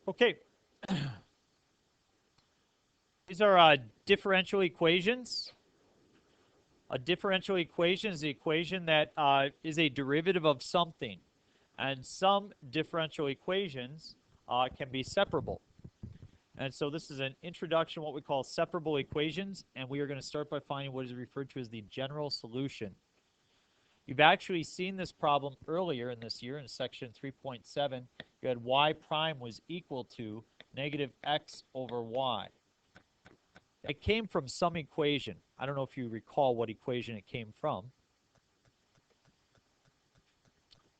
Okay. These are differential equations. A differential equation is the equation that is a derivative of something. And some differential equations can be separable. And so this is an introduction to what we call separable equations, and we are going to start by finding what is referred to as the general solution. You've actually seen this problem earlier in this year in section 3.7. You had y prime was equal to negative x over y. It came from some equation. I don't know if you recall what equation it came from.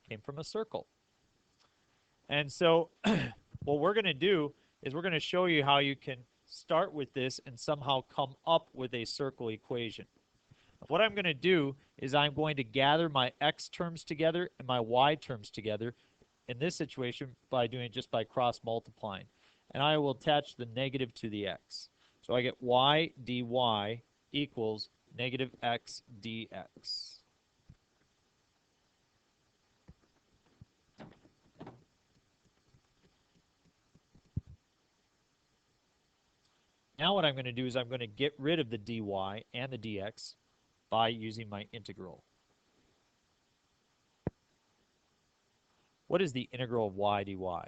It came from a circle. And so what we're going to do is we're going to show you how you can start with this and somehow come up with a circle equation. What I'm going to do is I'm going to gather my x terms together and my y terms together in this situation by doing it just by cross multiplying. And I will attach the negative to the x. So I get y dy equals negative x dx. Now what I'm going to do is I'm going to get rid of the dy and the dx by using my integral. What is the integral of y dy? So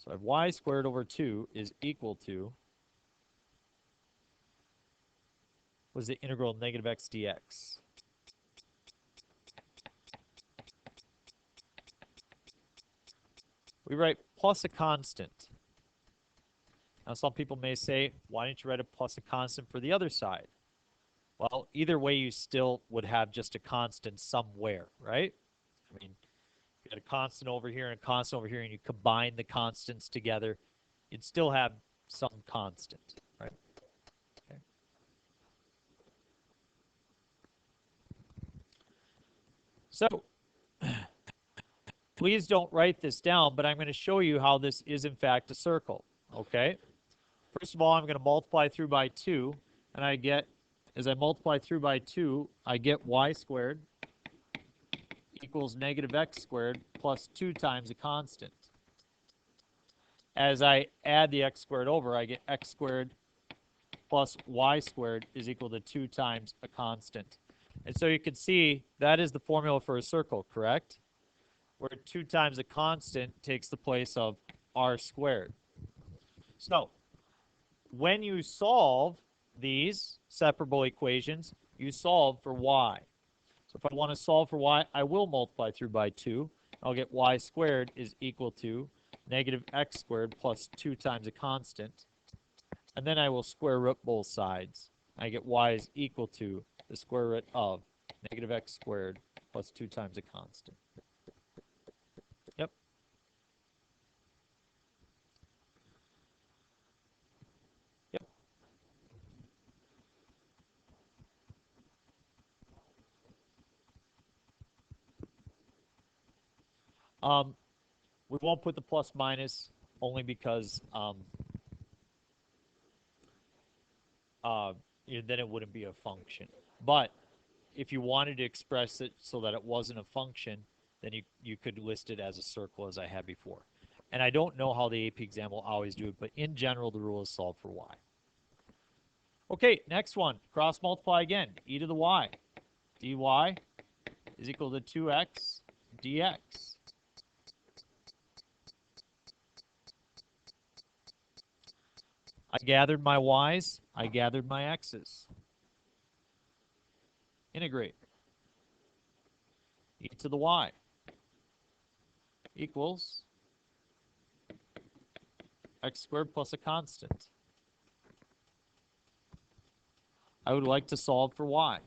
I have y squared over 2 is equal to, what is the integral of negative x dx? We write plus a constant. Now some people may say, why don't you write a plus a constant for the other side? Well, either way you still would have just a constant somewhere, right? I mean, you got a constant over here and a constant over here, and you combine the constants together, you'd still have some constant, right? Okay. So, please don't write this down, but I'm going to show you how this is in fact a circle, okay? First of all, I'm going to multiply through by 2, and I get, as I multiply through by 2, I get y squared equals negative x squared plus 2 times a constant. As I add the x squared over, I get x squared plus y squared is equal to 2 times a constant. And so you can see that is the formula for a circle, correct? Where 2 times a constant takes the place of r squared. So when you solve these separable equations, you solve for y. So if I want to solve for y, I will multiply through by 2. I'll get y squared is equal to negative x squared plus 2 times a constant. And then I will square root both sides. I get y is equal to the square root of negative x squared plus 2 times a constant. Yep. Yep. We won't put the plus minus only because then it wouldn't be a function. But if you wanted to express it so that it wasn't a function, then you could list it as a circle as I had before. And I don't know how the AP exam will always do it, but in general, the rule is solve for y. Okay, next one. Cross multiply again. E to the y. dy is equal to 2x dx. I gathered my y's. I gathered my x's. Integrate. E to the y equals x squared plus a constant. I would like to solve for y.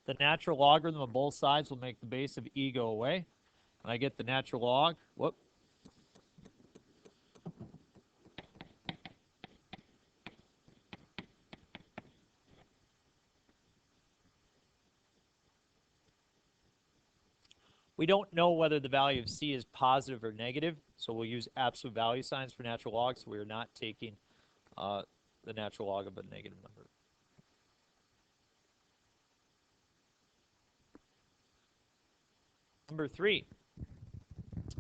The natural logarithm of both sides will make the base of e go away. And I get the natural log. Whoop. We don't know whether the value of c is positive or negative, so we'll use absolute value signs for natural logs. So we are not taking the natural log of a negative number. Number 3,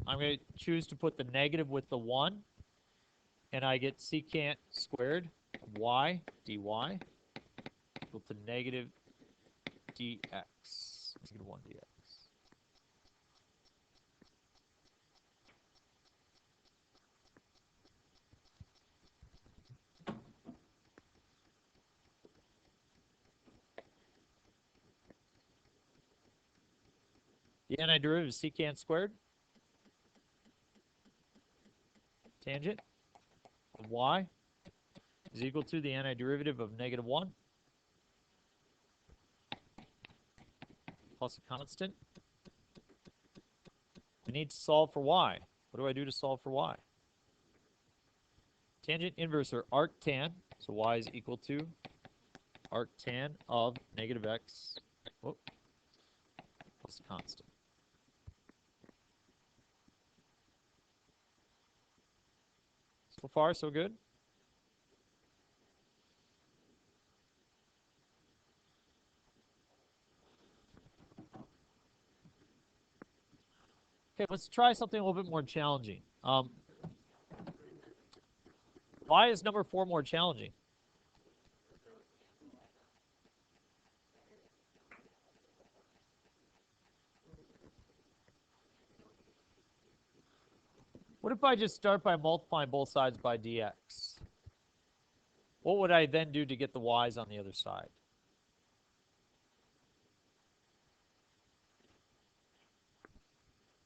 I'm going to choose to put the negative with the 1, and I get secant squared y dy equal to negative dx, negative 1 dx. The antiderivative is secant squared, tangent of y is equal to the antiderivative of negative 1 plus a constant. We need to solve for y. What do I do to solve for y? Tangent inverse or arctan, so y is equal to arctan of negative x plus a constant. So far, so good. Okay, let's try something a little bit more challenging. Why is number 4 more challenging? What if I just start by multiplying both sides by dx? What would I then do to get the y's on the other side?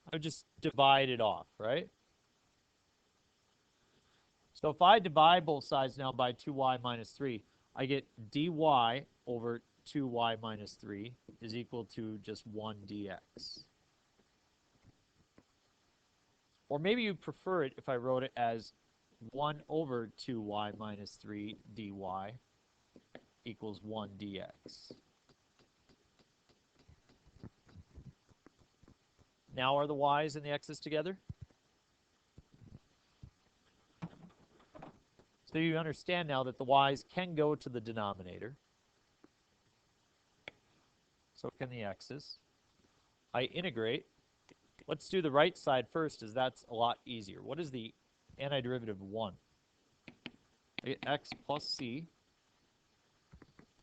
I would just divide it off, right? So if I divide both sides now by 2y minus 3, I get dy over 2y minus 3 is equal to just 1 dx. Or maybe you prefer it if I wrote it as 1 over 2y minus 3 dy equals 1 dx. Now are the y's and the x's together? So you understand now that the y's can go to the denominator. So can the x's. I integrate. Let's do the right side first, as that's a lot easier. What is the antiderivative of 1? I get x plus c.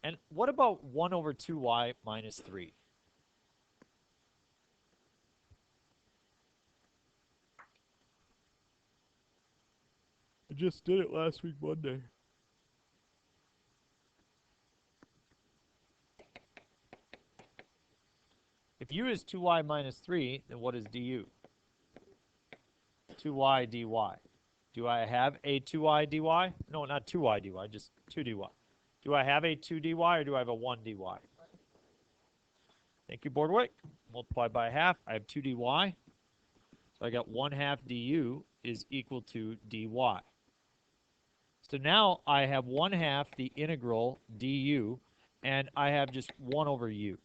And what about 1 over 2y minus 3? I just did it last week Monday. If u is 2y minus 3, then what is du? 2y dy. Do I have a 2y dy? No, not 2y dy, just 2 dy. Do I have a 2 dy or do I have a 1 dy? Thank you, Bordwick. Multiplied by half, I have 2 dy. So I got 1/2 du is equal to dy. So now I have 1/2 the integral du, and I have just 1 over u.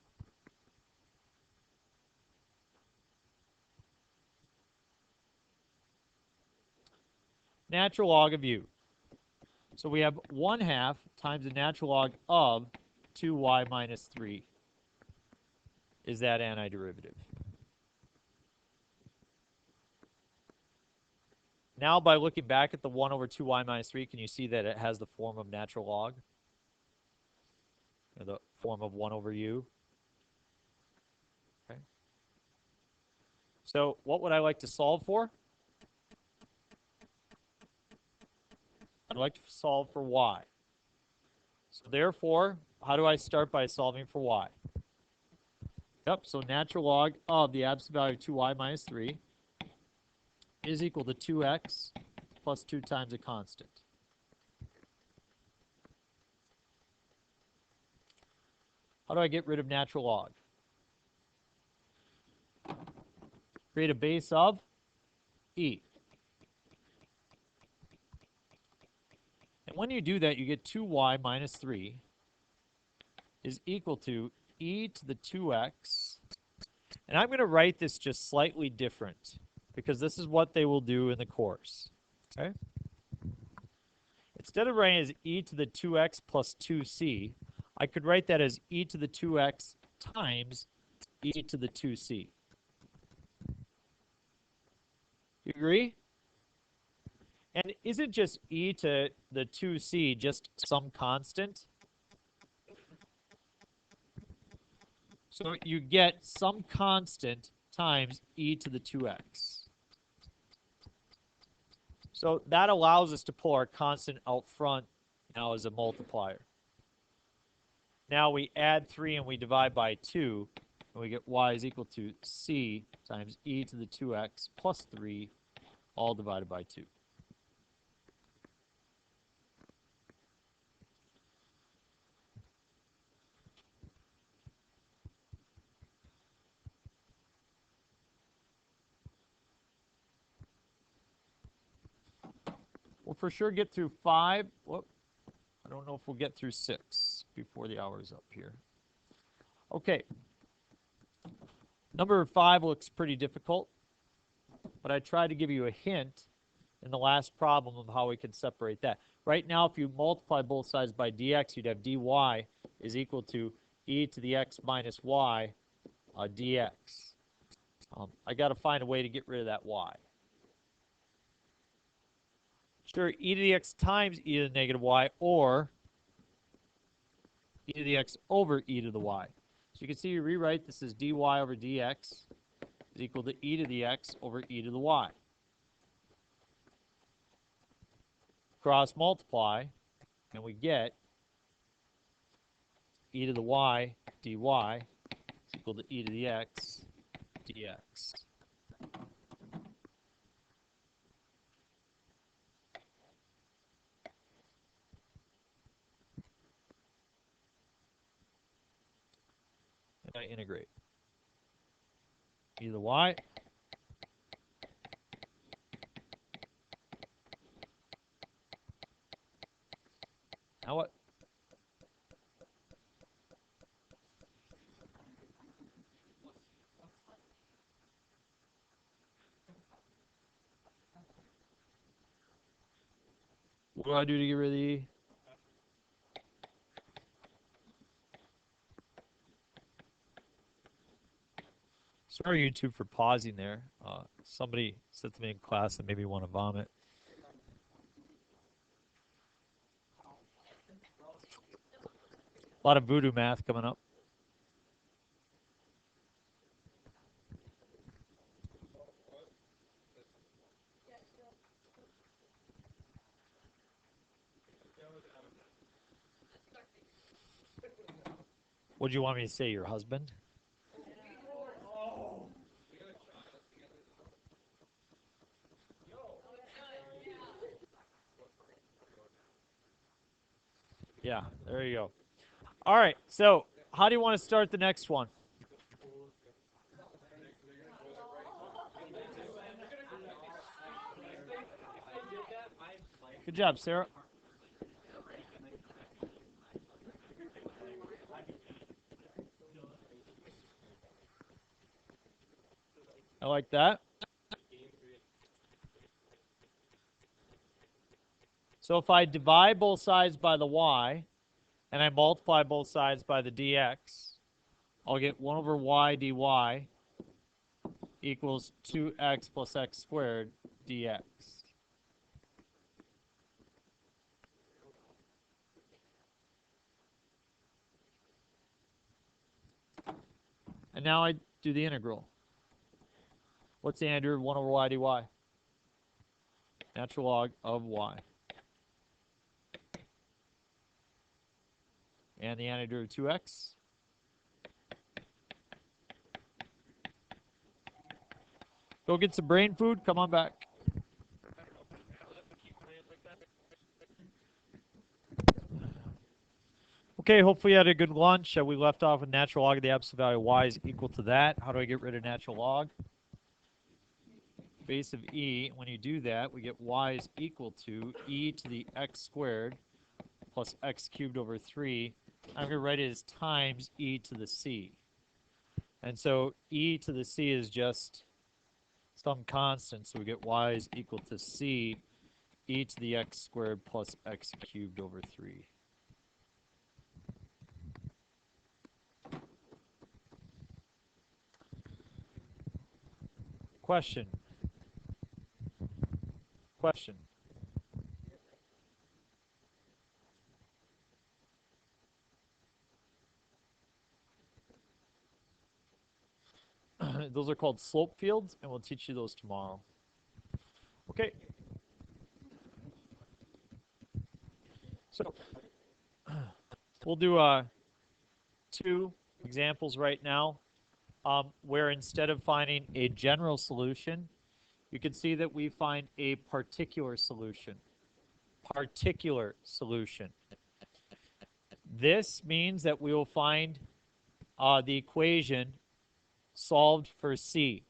Natural log of u. So we have 1/2 times the natural log of 2y minus 3 is that antiderivative. Now by looking back at the 1 over 2y minus 3, can you see that it has the form of natural log? Or the form of 1 over u? Okay. So what would I like to solve for? I'd like to solve for y. So therefore, how do I start by solving for y? Yep, so natural log of the absolute value of 2y minus 3 is equal to 2x plus 2 times a constant. How do I get rid of natural log? Create a base of e. And when you do that, you get 2y minus 3 is equal to e to the 2x. And I'm going to write this just slightly different, because this is what they will do in the course. Okay? Instead of writing as e to the 2x plus 2c, I could write that as e to the 2x times e to the 2c. You agree? And isn't just e to the 2c just some constant? So you get some constant times e to the 2x. So that allows us to pull our constant out front now as a multiplier. Now we add 3 and we divide by 2, and we get y is equal to c times e to the 2x plus 3, all divided by 2. We'll for sure get through 5. Whoop. I don't know if we'll get through 6 before the hour is up here. Okay. Number 5 looks pretty difficult, but I tried to give you a hint in the last problem of how we could separate that. Right now, if you multiply both sides by dx, you'd have dy is equal to e to the x minus y dx. I got to find a way to get rid of that y. Sure, e to the x times e to the negative y, or e to the x over e to the y. So you can see you rewrite this as dy over dx is equal to e to the x over e to the y. Cross multiply, and we get e to the y dy is equal to e to the x dx. And I integrate e to the y. Now what? What do I do to get rid of the e? Sorry, YouTube, for pausing there. Somebody said to me in class that maybe want to vomit. A lot of voodoo math coming up. What do you want me to say, your husband? Yeah, there you go. All right, so how do you want to start the next one? Good job, Sarah. I like that. So if I divide both sides by the y, and I multiply both sides by the dx, I'll get 1 over y dy equals 2x plus x squared dx. And now I do the integral. What's the antiderivative of 1 over y dy? Natural log of y. And the antiderivative of 2x? Go get some brain food. Come on back. Okay, hopefully you had a good lunch. We left off with natural log of the absolute value of y is equal to that. How do I get rid of natural log? Base of e. When you do that, we get y is equal to e to the x squared plus x cubed over 3. I'm going to write it as times e to the c. And so e to the c is just some constant, so we get y is equal to c e to the x squared plus x cubed over 3. Question. question? Those are called slope fields, and we'll teach you those tomorrow. Okay. So we'll do 2 examples right now where instead of finding a general solution, you can see that we find a particular solution. Particular solution. This means that we will find the equation solved for C.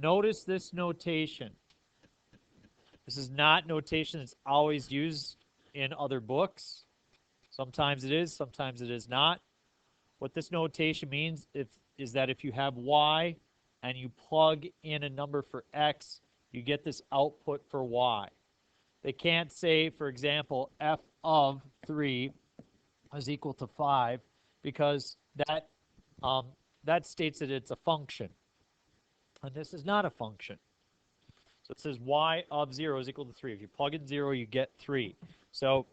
Notice this notation. This is not notation that's always used in other books. Sometimes it is, sometimes it is not. What this notation means is that if you have y and you plug in a number for x, you get this output for y. They can't say, for example, f of 3 is equal to 5 because that states that it's a function. And this is not a function. So it says y of 0 is equal to 3. If you plug in 0, you get 3. So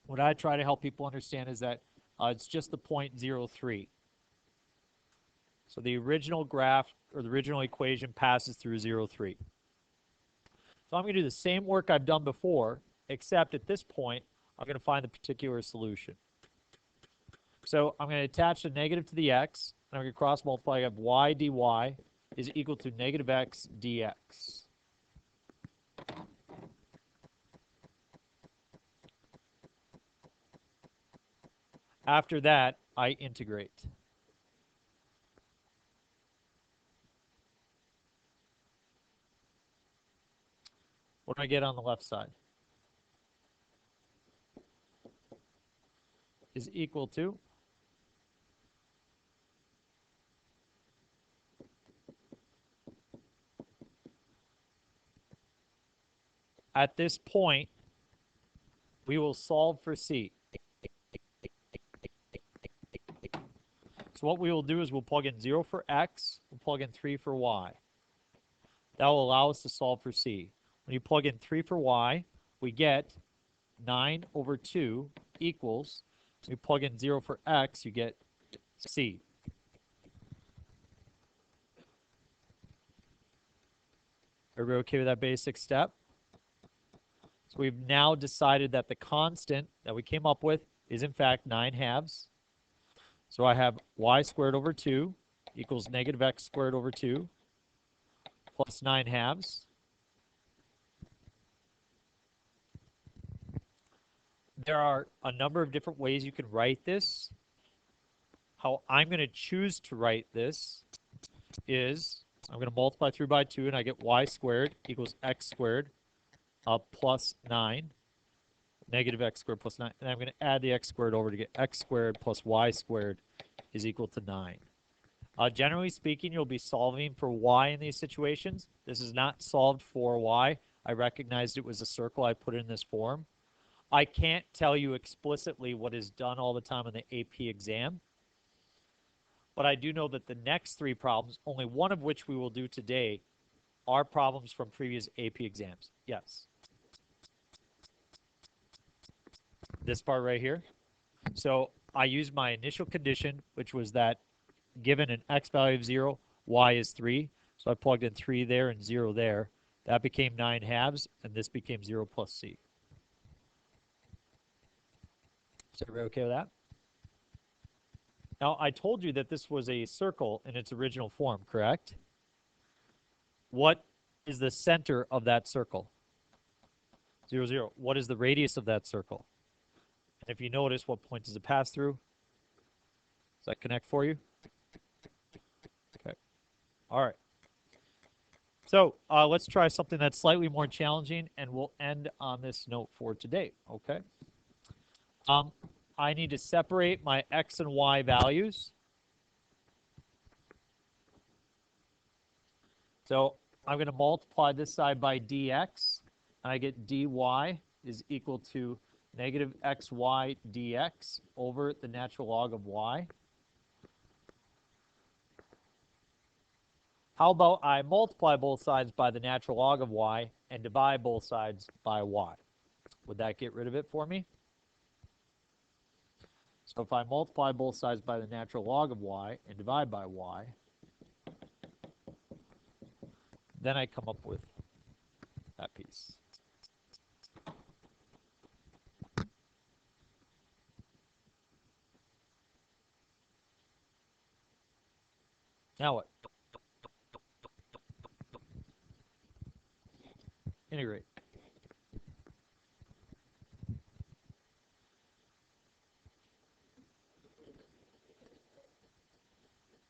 what I try to help people understand is that it's just the point 0, 3. So the original graph or the original equation passes through 0, 3. So I'm going to do the same work I've done before, except at this point, I'm going to find the particular solution. So I'm going to attach a negative to the x, and I'm going to cross multiply. I have y dy is equal to negative x dx. After that, I integrate. What do I get on the left side? Is equal to at this point, we will solve for C. So what we will do is we'll plug in 0 for x, we'll plug in 3 for y. That will allow us to solve for C. When you plug in 3 for y, we get 9 over 2 equals, when you plug in 0 for x, you get C. Everybody okay with that basic step? So we've now decided that the constant that we came up with is in fact 9/2. So I have y squared over 2 equals negative x squared over 2 plus 9/2. There are a number of different ways you can write this. How I'm going to choose to write this is I'm going to multiply through by 2, and I get y squared equals x squared plus 9, negative x squared plus 9. And I'm going to add the x squared over to get x squared plus y squared is equal to 9. Generally speaking, you'll be solving for y in these situations. This is not solved for y. I recognized it was a circle. I put it in this form. I can't tell you explicitly what is done all the time in the AP exam, but I do know that the next 3 problems, only one of which we will do today, are problems from previous AP exams. Yes. This part right here. So I used my initial condition, which was that given an x value of 0, y is 3. So I plugged in 3 there and 0 there. That became 9/2, and this became 0 plus c. Is everybody okay with that? Now, I told you that this was a circle in its original form, correct? What is the center of that circle? 0, 0. What is the radius of that circle? And if you notice, what point does it pass through? Does that connect for you? Okay. All right. So let's try something that's slightly more challenging, and we'll end on this note for today, okay? I need to separate my x and y values. So I'm going to multiply this side by dx, and I get dy is equal to negative xy dx over the natural log of y. How about I multiply both sides by the natural log of y, and divide both sides by y. Would that get rid of it for me? So if I multiply both sides by the natural log of y and divide by y, then I come up with that piece. Now what? Integrate.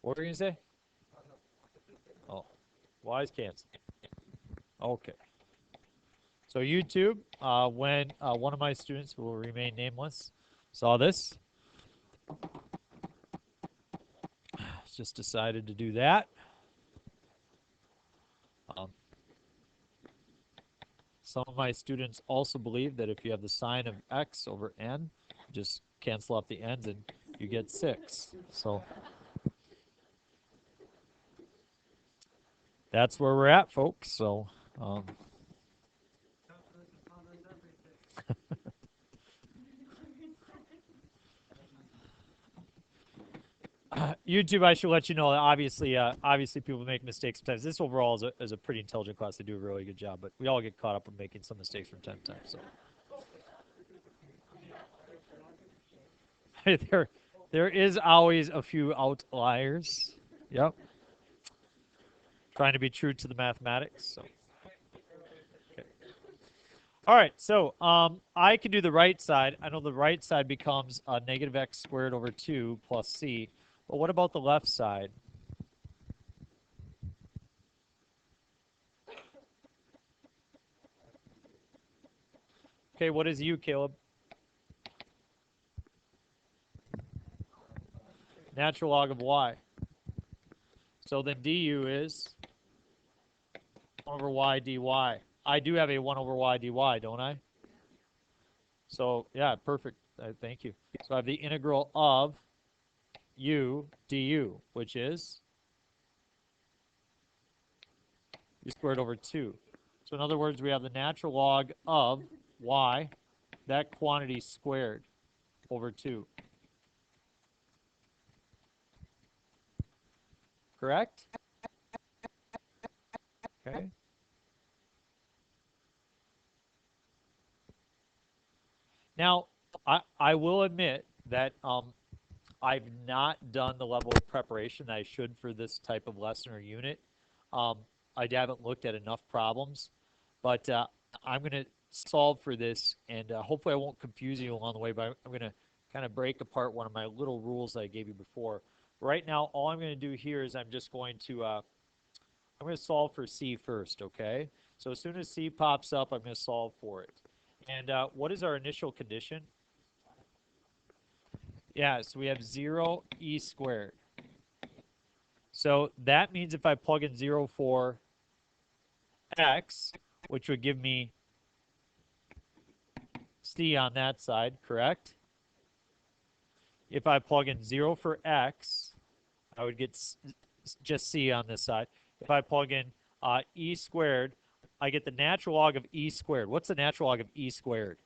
What were you going to say? Oh, y's cancel. Okay. So YouTube, when one of my students, who will remain nameless, saw this, just decided to do that. Some of my students also believe that if you have the sign of x over n, just cancel out the n's and you get 6. So that's where we're at, folks. So YouTube, I should let you know. Obviously, people make mistakes sometimes. This overall is a pretty intelligent class. They do a really good job, but we all get caught up in making some mistakes from time to time. So there is always a few outliers. Yep. Trying to be true to the mathematics. So. Okay. All right, so I can do the right side. I know the right side becomes negative x squared over 2 plus c. But what about the left side? Okay, what is u, Caleb? Natural log of y. So then du is 1 over y dy. I do have a 1 over y dy, don't I? So, yeah, perfect. Thank you. So I have the integral of u du, which is u squared over 2. So in other words, we have the natural log of y, that quantity squared, over 2. Correct? Okay. Now, I will admit that I've not done the level of preparation that I should for this type of lesson or unit. I haven't looked at enough problems, but I'm going to solve for this, and hopefully I won't confuse you along the way, but I'm going to kind of break apart one of my little rules that I gave you before. Right now, all I'm going to do here is I'm just going to I'm going to solve for C first, okay? So as soon as C pops up, I'm going to solve for it. And what is our initial condition? Yeah, so we have 0 e squared. So that means if I plug in 0 for x, which would give me c on that side, correct? If I plug in 0 for x, I would get just c on this side. If I plug in e squared, I get the natural log of e squared. What's the natural log of e squared?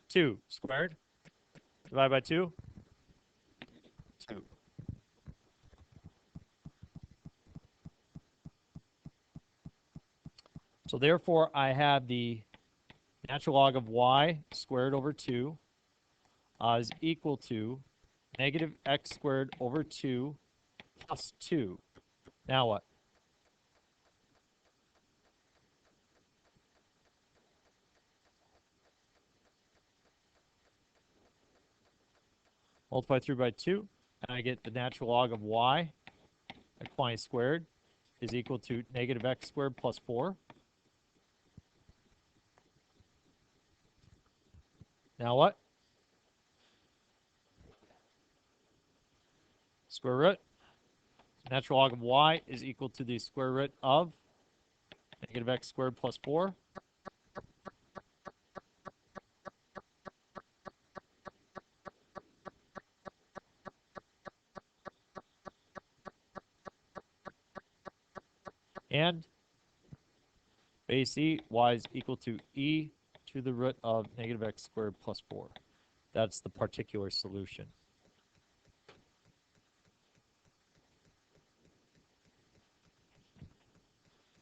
2 squared. Divided by 2? 2. So therefore, I have the natural log of y squared over 2 is equal to negative x squared over 2 plus 2. Now what? Multiply through by 2, and I get the natural log of y, that quantity squared, is equal to negative x squared plus 4. Now what? Square root. Natural log of y is equal to the square root of negative x squared plus 4. And base e, y is equal to e to the root of negative x squared plus 4. That's the particular solution.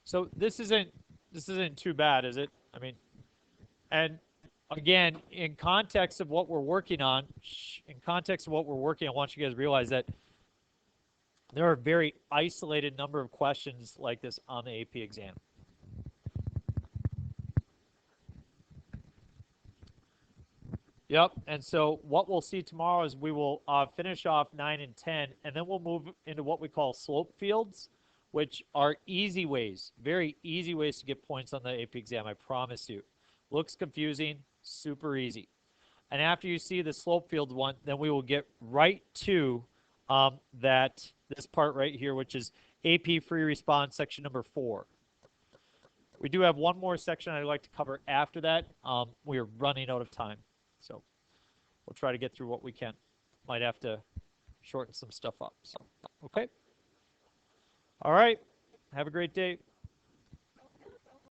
So this isn't too bad, is it? I mean, and again, in context of what we're working on, I want you guys to realize that there are a very isolated number of questions like this on the AP exam. Yep, and so what we'll see tomorrow is we will finish off 9 and 10, and then we'll move into what we call slope fields, which are easy ways, very easy ways to get points on the AP exam, I promise you. Looks confusing, super easy. And after you see the slope field one, then we will get right to this part right here, which is AP free response section number 4. We do have one more section I'd like to cover after that. We are running out of time, so we'll try to get through what we can. Might have to shorten some stuff up. So, okay. All right. Have a great day.